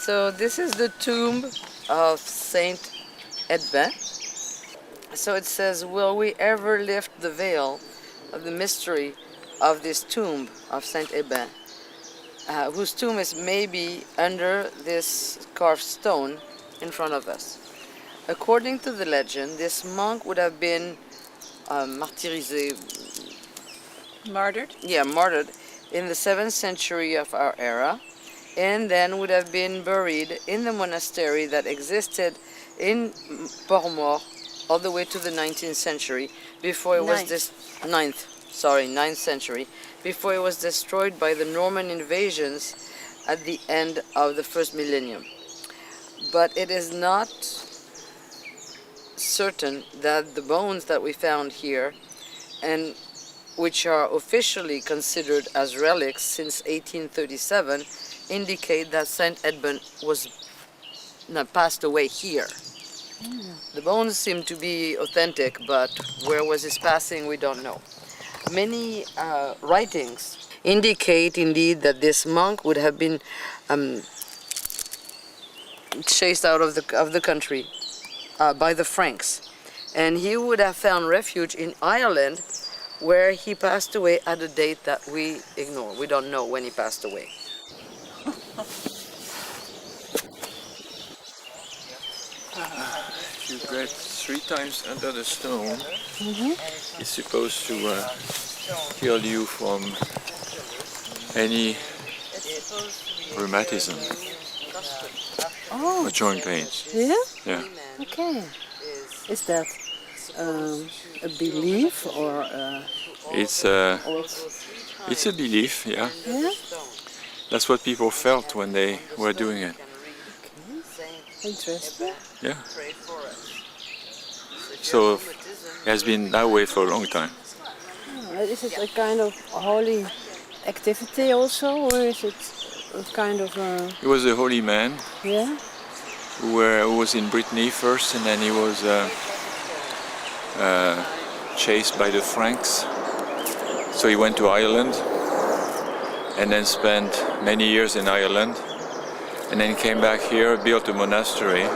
So this is the tomb of Saint Ethbin. So it says, will we ever lift the veil of the mystery of this tomb of Saint Ethbin, whose tomb is maybe under this carved stone in front of us. According to the legend, this monk would have been martyrisé, Martyred? yeah, martyred in the 7th century of our era, and then would have been buried in the monastery that existed in Port-Mort all the way to the 19th century before it was 9th century, before it was destroyed by the Norman invasions at the end of the first millennium. But it is not certain that the bones that we found here, and which are officially considered as relics since 1837, indicate that Saint Ethbin was passed away here. The bones seem to be authentic, but where was his passing, we don't know. Many writings indicate indeed that this monk would have been chased out of the country by the Franks, and he would have found refuge in Ireland, where he passed away at a date that we ignore. We don't know when he passed away. If you get 3 times under the stone, it's supposed to heal you from any rheumatism or joint pains. Yeah? Yeah. Okay. Is that a belief or It's a belief, yeah. Yeah? That's what people felt when they were doing it. Interesting. Yeah. So it has been that way for a long time. Is it a kind of holy activity also, or is it a kind of He was a holy man yeah? who was in Brittany first, and then he was chased by the Franks. So he went to Ireland and then spent many years in Ireland, and then came back here, built a monastery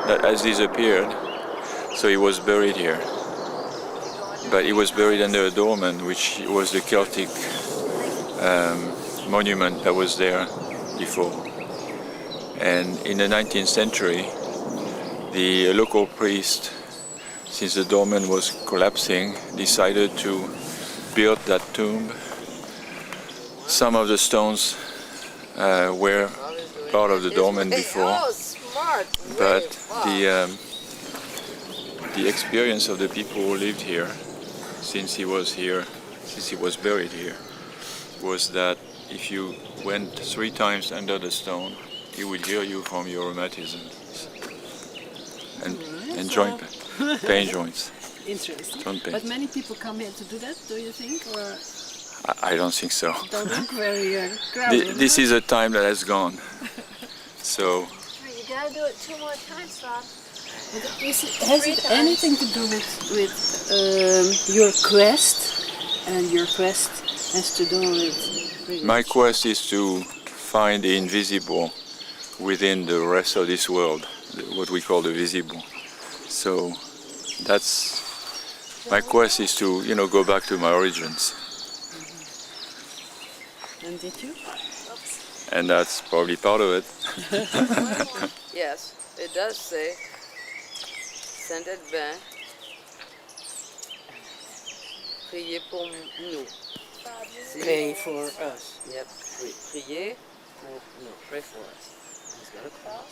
that has disappeared. So he was buried here. But he was buried under a dolmen, which was the Celtic monument that was there before. And in the 19th century, the local priest, since the dolmen was collapsing, decided to build that tomb. Some of the stones were part of the dolmen before, but the experience of the people who lived here, since he was buried here, was that if you went 3 times under the stone, he would heal you from your rheumatisms and joint pain joints. Interesting. Joint pain. But many people come here to do that, do you think? Or I don't think so. don't look very crowded? This is a time that has gone. So You gotta do it 2 more times, Rob. Has it anything to do with your quest? And your quest has to do with... my quest is to find the invisible within the rest of this world, what we call the visible. So that's my quest, is to go back to my origins. And did you? And that's probably part of it. Yes, it does say Saint Ethbin, priez pour nous. Pray for us. Yep, priez pour nous. Pray for us. He's got a cross.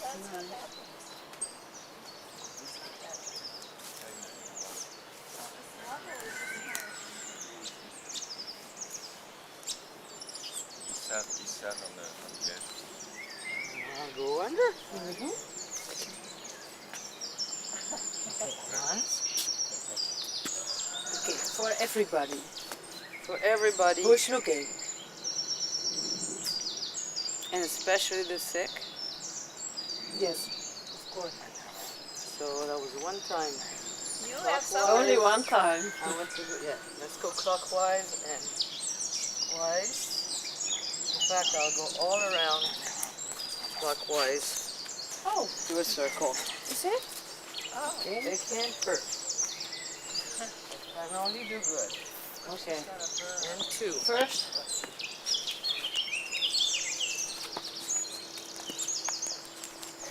He sat on the edge. I'll go under. Okay, for everybody. For everybody, Who's looking? and especially the sick. Yes, of course. So that was one time. You have some. Only one time. I went to let's go clockwise and twice. In fact, I'll go all around clockwise. Oh, Do a circle. is it? Okay. They can't hurt. I only do good. Okay. And 2. First.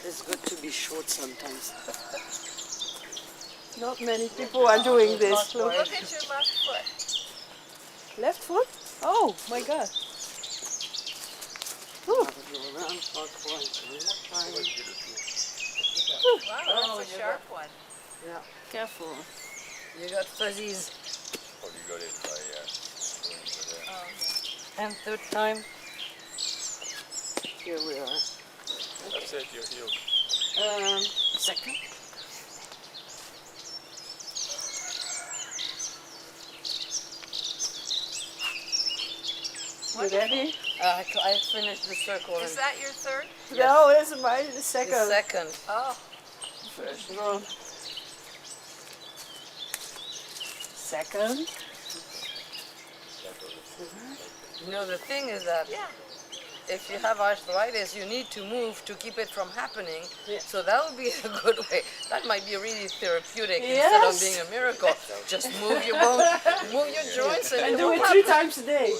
It's good to be short sometimes. Not many people are doing this. Look. Look at your left foot. Left foot? Oh my God. Ooh. Go around clockwise. One more time. Wow, that's a sharp one. Yeah. Careful. You got fuzzies. Oh, you got it by going over there. And third time. Here we are. That's it, you're healed. Second. You ready? I finished the circle. Is that your third? No, that's my the second. second? Oh, First one. Second. You know, the thing is that yeah. if you have arthritis, you need to move to keep it from happening. Yeah. So that would be a good way. That might be really therapeutic instead of Yes. being a miracle. Just move your bones, move your joints, and, And it do will it 3 happen. times a day.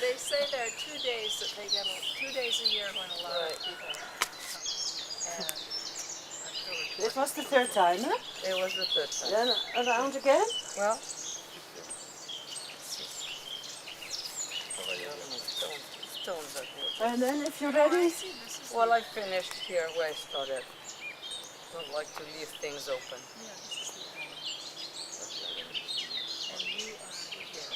They say there are 2 days that they get, 2 days a year when a lot Right. of people. And This was the third time, huh? It was the third time. Then around again. Well, stones are good. And then if you're oh, I ready. see. This is Well, I finished here where I started. Don't like to leave things open. yeah, this is the and you are here.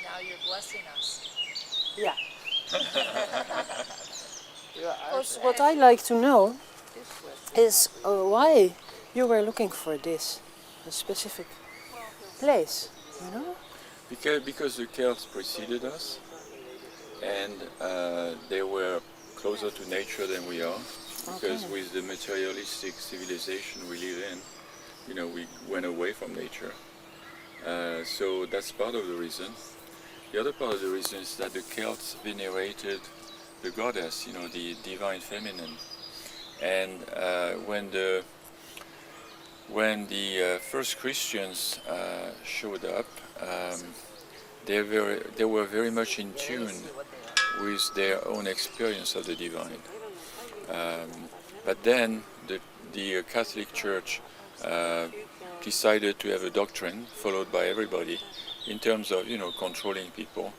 Now you're blessing us. Yeah. Yeah, What I like to know is why you were looking for this, a specific place, you know? Because the Celts preceded us, and they were closer to nature than we are. Because Okay. with the materialistic civilization we live in, you know, we went away from nature. So that's part of the reason. The other part of the reason is that the Celts venerated the goddess, you know, the divine feminine. And when the first Christians showed up, they were very much in tune with their own experience of the divine. But then the Catholic Church decided to have a doctrine followed by everybody in terms of, you know, controlling people.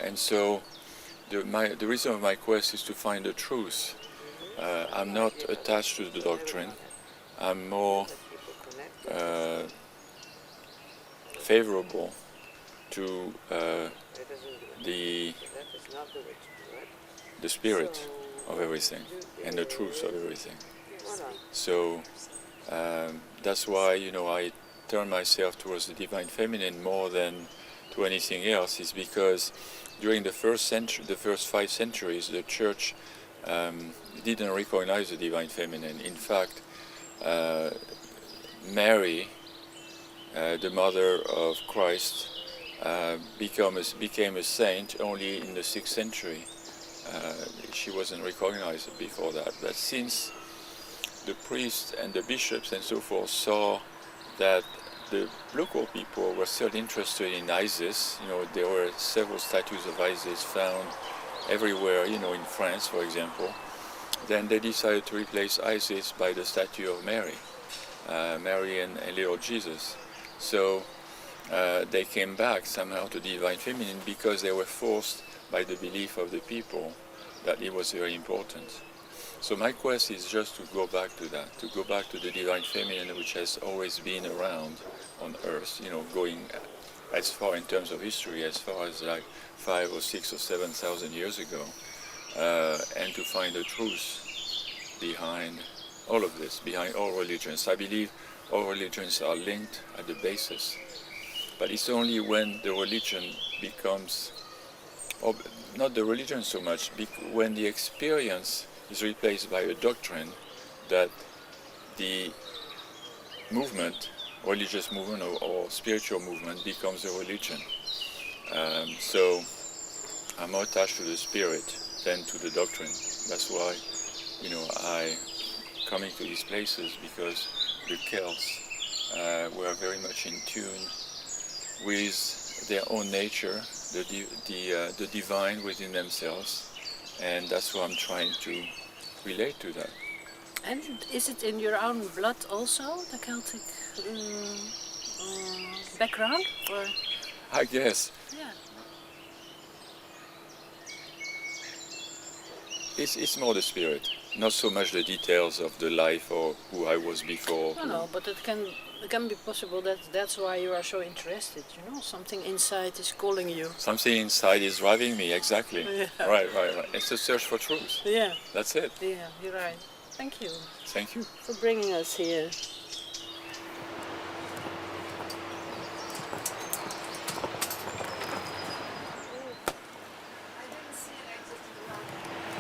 And so the reason of my quest is to find the truth. I'm not attached to the doctrine. I'm more favorable to the spirit of everything and the truth of everything. So that's why, you know, I turn myself towards the divine feminine more than to anything else. Is because during the first 5 centuries, the Church didn't recognize the divine feminine. In fact, Mary, the mother of Christ, became a saint only in the 6th century. She wasn't recognized before that. But since the priests and the bishops and so forth saw that the local people were still interested in Isis, you know, there were several statues of Isis found everywhere, you know, in France, for example, then they decided to replace Isis by the statue of Mary, Mary and little Jesus. So they came back somehow to the divine feminine because they were forced by the belief of the people that it was very important. So my quest is just to go back to that, to go back to the divine feminine, which has always been around on earth, you know, going as far in terms of history, as far as like 5 or 6 or 7,000 years ago, and to find the truth behind all of this, behind all religions. I believe all religions are linked at the basis, but it's only when the religion becomes, or not the religion so much, when the experience is replaced by a doctrine that the movement, religious movement or spiritual movement, becomes a religion. So I'm more attached to the spirit than to the doctrine. That's why, I coming to these places, because the Celts were very much in tune with their own nature, the divine within themselves, and that's what I'm trying to relate to that. And is it in your own blood also, the Celtic background? Or? I guess. Yeah. It's more the spirit, not so much the details of the life or who I was before. No, but it can be possible that that's why you are so interested, something inside is calling you. Something inside is driving me, exactly. Yeah. Right. It's a search for truth. Yeah. That's it. Yeah, you're right. Thank you Thank you. for bringing us here.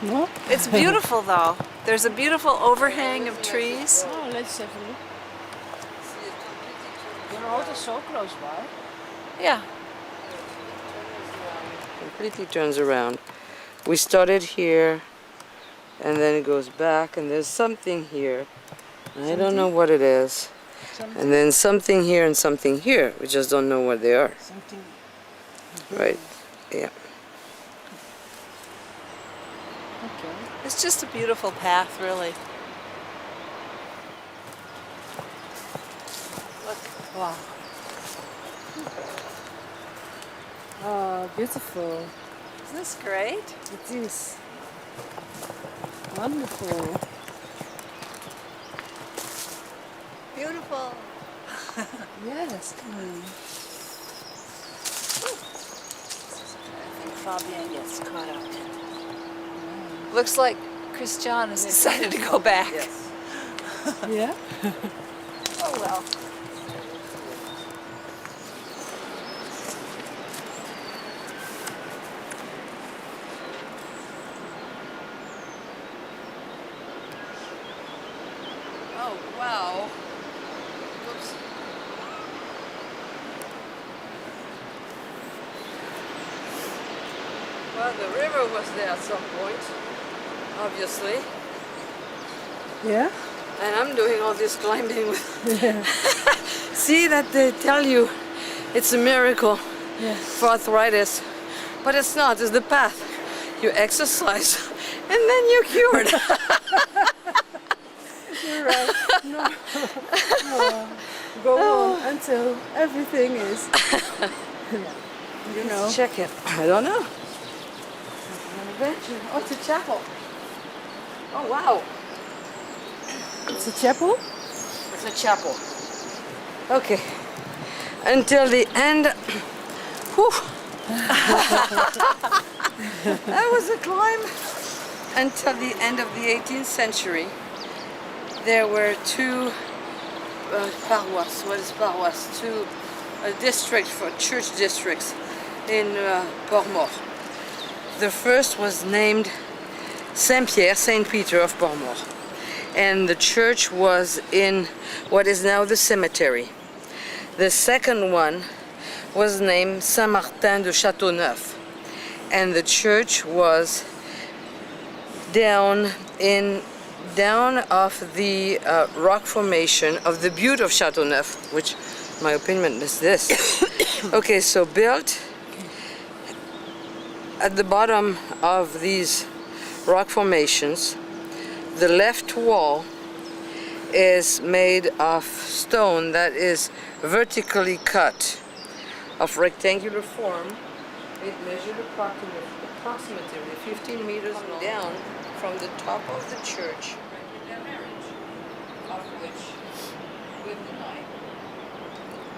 No? It's beautiful though. There's a beautiful overhang of trees. Oh, let's have a look. Your house is so close by. Yeah. Completely turns around. We started here, and then it goes back, and there's something here. I don't know what it is. And then something here and something here. We just don't know what they are. Something. Right? Yeah. Okay. It's just a beautiful path, really. Wow. Oh, beautiful. Isn't this great? It is. Wonderful. Beautiful. Yes. I think Fabian gets caught up. Looks like Christian has decided to go back. Yes. Yeah? Oh well. Oh, wow. Oops. Well, the river was there at some point, obviously. Yeah? And I'm doing all this climbing with... See that they tell you it's a miracle for arthritis. But it's not, it's the path. You exercise and then you're cured. You're right. No. Go on until everything is, Check it. I don't know. An adventure. Oh, it's a chapel. Oh, wow. It's a chapel? It's a chapel. Okay. Until the end. Whew. That was a climb. Until the end of the 18th century, there were two paroisses. What is paroisse? Two districts for church districts in Port-Mort. The first was named Saint-Pierre, Saint Peter of Port-Mort. And the church was in what is now the cemetery. The second one was named Saint-Martin de Châteauneuf. And the church was down off the rock formation of the butte of Châteauneuf, which my opinion is this. Okay, so built at the bottom of these rock formations. The left wall is made of stone that is vertically cut, of rectangular form. It measured approximately 15 meters long. Down from the top of the church, their marriage, of which with the knight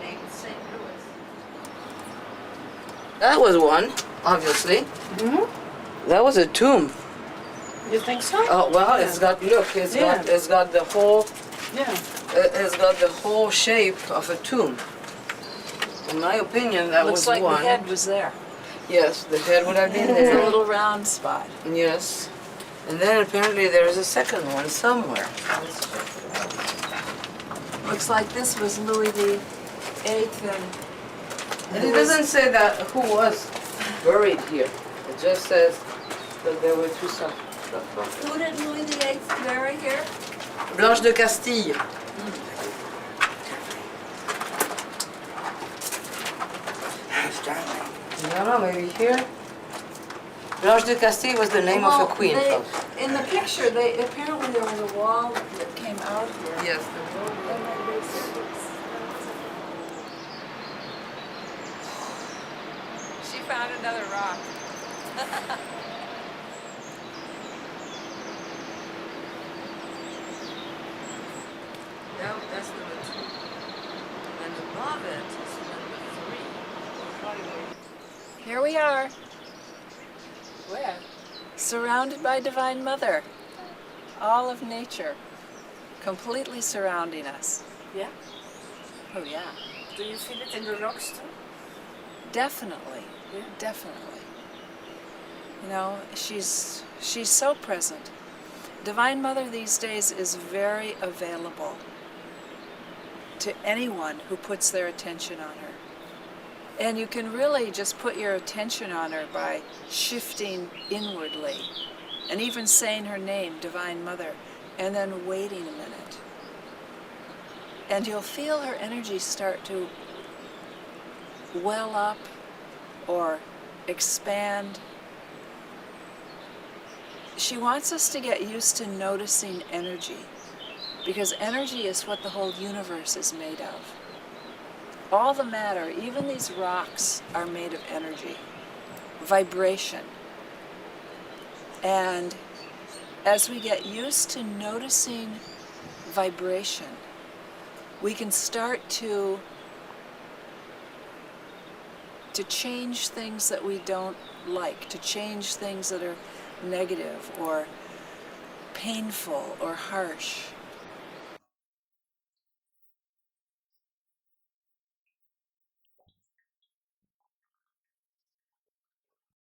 named St. Louis. That was one, obviously. Mm-hmm. That was a tomb. You think so? Oh well, it's got it's got the whole it's got the whole shape of a tomb. In my opinion, that Looks was like one. the head was there. Yes, the head would have been It's a there. little round spot. Yes, And then apparently there is a second one somewhere. Looks like this was Louis the Eighth, And it doesn't say that who was buried here. It just says that there were two sons. Who did Louis the Eighth bury here? Blanche de Castille. No, maybe here. Blanche de Castille was the name of a queen. In the picture, apparently there was a wall that came out here. Yes. She found another rock. That's number 2. And above it is number 3. Here we are, Where? surrounded by Divine Mother. All of nature, completely surrounding us. Yeah. Oh yeah, Do you feel it in the rocks too? definitely, Yeah. definitely. You know, she's so present. Divine Mother these days is very available to anyone who puts their attention on her. And you can really just put your attention on her by shifting inwardly and even saying her name, Divine Mother, and then waiting a minute. And you'll feel her energy start to well up or expand. She wants us to get used to noticing energy, because energy is what the whole universe is made of. All the matter, even these rocks, are made of energy, vibration. And as we get used to noticing vibration, we can start to change things that we don't like, to change things that are negative or painful or harsh.